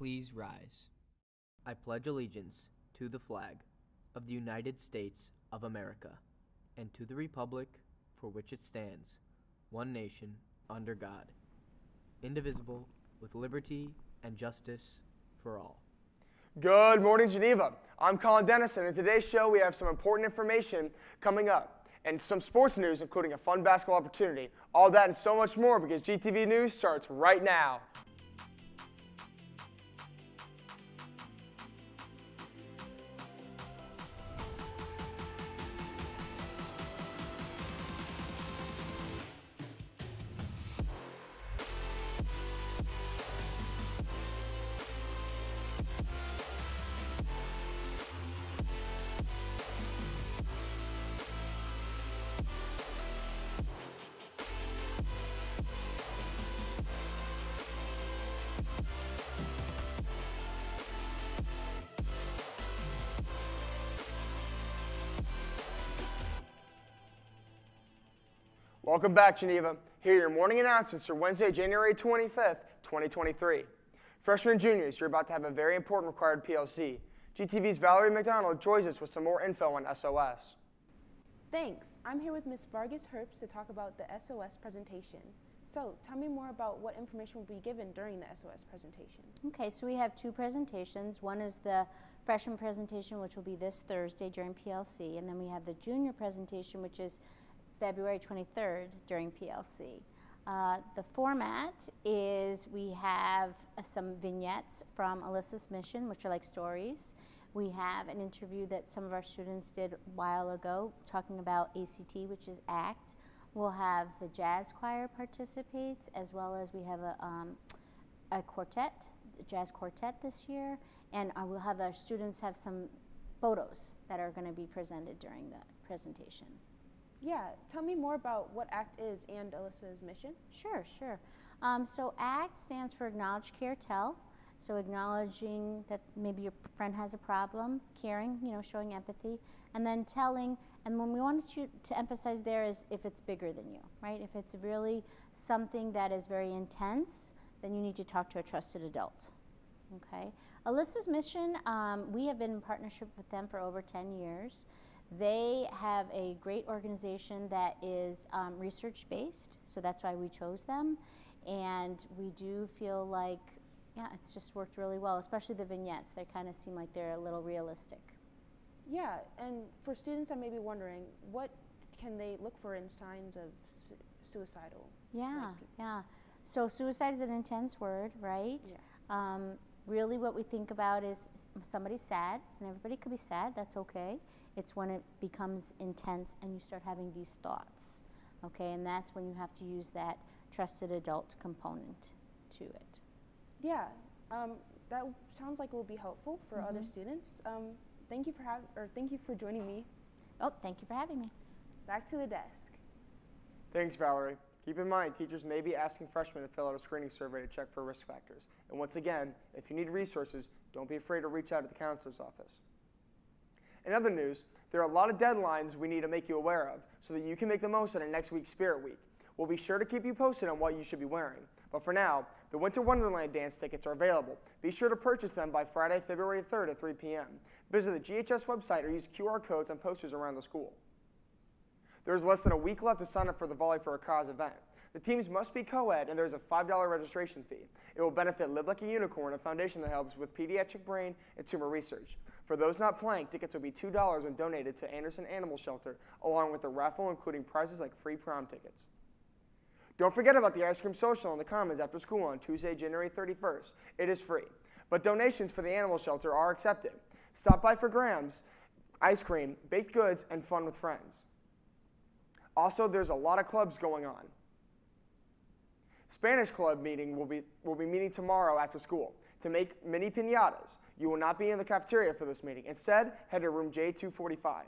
Please rise. I pledge allegiance to the flag of the United States of America and to the republic for which it stands, one nation, under God, indivisible, with liberty and justice for all. Good morning, Geneva. I'm Collin Dennison, and today's show we have some important information coming up and some sports news, including a fun basketball opportunity. All that and so much more because GTV News starts right now. Welcome back, Geneva. Here are your morning announcements for Wednesday, January 25th, 2023. Freshmen and juniors, you're about to have a very important required PLC. GTV's Valerie McDonald joins us with some more info on SOS. Thanks. I'm here with Ms. Vargas Herbst to talk about the SOS presentation. So, tell me more about what information will be given during the SOS presentation. Okay, so we have two presentations. One is the freshman presentation, which will be this Thursday during PLC, and then we have the junior presentation, which is February 23rd during PLC. The format is we have some vignettes from Alyssa's Mission, which are like stories. We have an interview that some of our students did a while ago talking about ACT, which is ACT. We'll have the jazz choir participates, as well as we have a quartet, a jazz quartet this year, and we'll have our students have some photos that are going to be presented during the presentation. Yeah, tell me more about what ACT is and Alyssa's mission. Sure. So ACT stands for Acknowledge, Care, Tell. So acknowledging that maybe your friend has a problem, caring, showing empathy, and then telling. And when we want to emphasize there is if it's bigger than you, right? If it's really something that is very intense, then you need to talk to a trusted adult. Okay. Alyssa's Mission, we have been in partnership with them for over 10 years. They have a great organization that is research-based, so that's why we chose them. And we do feel like, it's just worked really well, especially the vignettes. They kind of seem like they're a little realistic. Yeah, and for students that may be wondering, what can they look for in signs of suicidal? Yeah. So suicide is an intense word, right? Yeah. Really what we think about is somebody's sad, and everybody could be sad, that's okay. It's when it becomes intense and you start having these thoughts, okay? And that's when you have to use that trusted adult component to it. Yeah, that sounds like it will be helpful for other students. Thank you for joining me. Oh, thank you for having me. Back to the desk. Thanks, Valerie. Keep in mind, teachers may be asking freshmen to fill out a screening survey to check for risk factors. And once again, if you need resources, don't be afraid to reach out to the counselor's office. In other news, there are a lot of deadlines we need to make you aware of so that you can make the most out of next week's Spirit Week. We'll be sure to keep you posted on what you should be wearing. But for now, the Winter Wonderland dance tickets are available. Be sure to purchase them by Friday, February 3rd at 3 p.m. Visit the GHS website or use QR codes on posters around the school. There is less than a week left to sign up for the Volley for a Cause event. The teams must be co-ed, and there is a $5 registration fee. It will benefit Live Like a Unicorn, a foundation that helps with pediatric brain and tumor research. For those not playing, tickets will be $2 when donated to Anderson Animal Shelter, along with the raffle including prizes like free prom tickets. Don't forget about the ice cream social in the Commons after school on Tuesday, January 31st. It is free, but donations for the animal shelter are accepted. Stop by for grams, ice cream, baked goods, and fun with friends. Also, there's a lot of clubs going on. Spanish Club meeting will be meeting tomorrow after school to make mini piñatas. You will not be in the cafeteria for this meeting. Instead, head to room J245.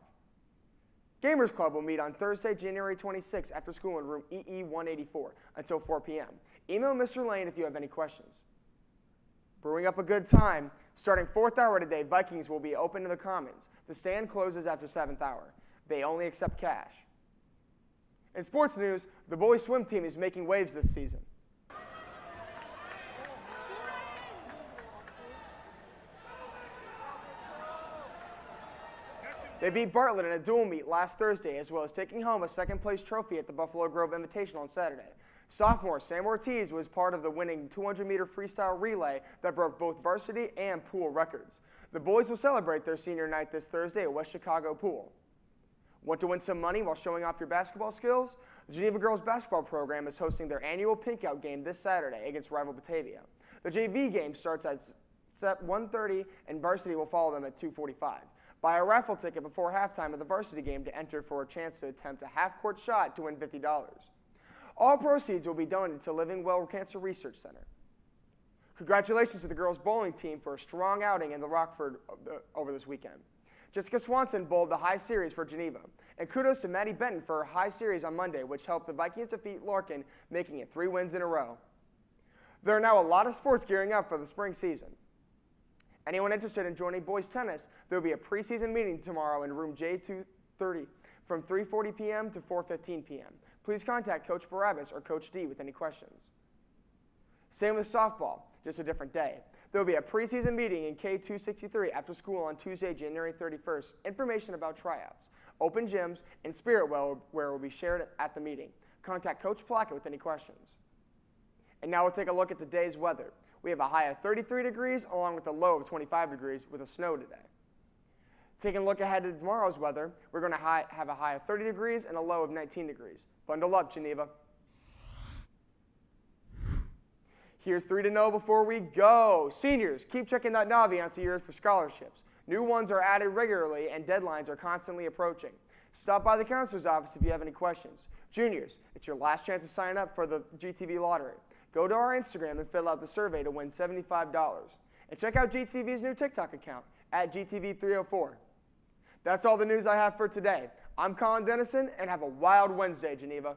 Gamers Club will meet on Thursday, January 26th after school in room EE184 until 4 p.m. Email Mr. Lane if you have any questions. Brewing up a good time, starting 4th hour today, Vikings will be open to the Commons. The stand closes after 7th hour. They only accept cash. In sports news, the boys swim team is making waves this season. They beat Bartlett in a dual meet last Thursday, as well as taking home a second-place trophy at the Buffalo Grove Invitational on Saturday. Sophomore Sam Ortiz was part of the winning 200-meter freestyle relay that broke both varsity and pool records. The boys will celebrate their senior night this Thursday at West Chicago Pool. Want to win some money while showing off your basketball skills? The Geneva Girls Basketball Program is hosting their annual Pink Out game this Saturday against rival Batavia. The JV game starts at 1:30 and varsity will follow them at 2:45. Buy a raffle ticket before halftime of the varsity game to enter for a chance to attempt a half-court shot to win $50. All proceeds will be donated to Living Well Cancer Research Center. Congratulations to the girls bowling team for a strong outing in the Rockford over this weekend. Jessica Swanson bowled the high series for Geneva. And kudos to Maddie Benton for her high series on Monday, which helped the Vikings defeat Larkin, making it 3 wins in a row. There are now a lot of sports gearing up for the spring season. Anyone interested in joining boys tennis, there will be a preseason meeting tomorrow in room J230 from 3:40 p.m. to 4:15 p.m. Please contact Coach Barabbas or Coach D with any questions. Same with softball, just a different day. There will be a preseason meeting in K263 after school on Tuesday, January 31st. Information about tryouts, open gyms, and spirit well will be shared at the meeting. Contact Coach Plackett with any questions. And now we'll take a look at today's weather. We have a high of 33 degrees along with a low of 25 degrees with a snow today. Taking a look ahead to tomorrow's weather, we're going to have a high of 30 degrees and a low of 19 degrees. Bundle up, Geneva. Here's 3 to know before we go. Seniors, keep checking that Naviance of yours for scholarships. New ones are added regularly and deadlines are constantly approaching. Stop by the counselor's office if you have any questions. Juniors, it's your last chance to sign up for the GTV lottery. Go to our Instagram and fill out the survey to win $75. And check out GTV's new TikTok account at GTV304. That's all the news I have for today. I'm Collin Dennison, and have a wild Wednesday, Geneva.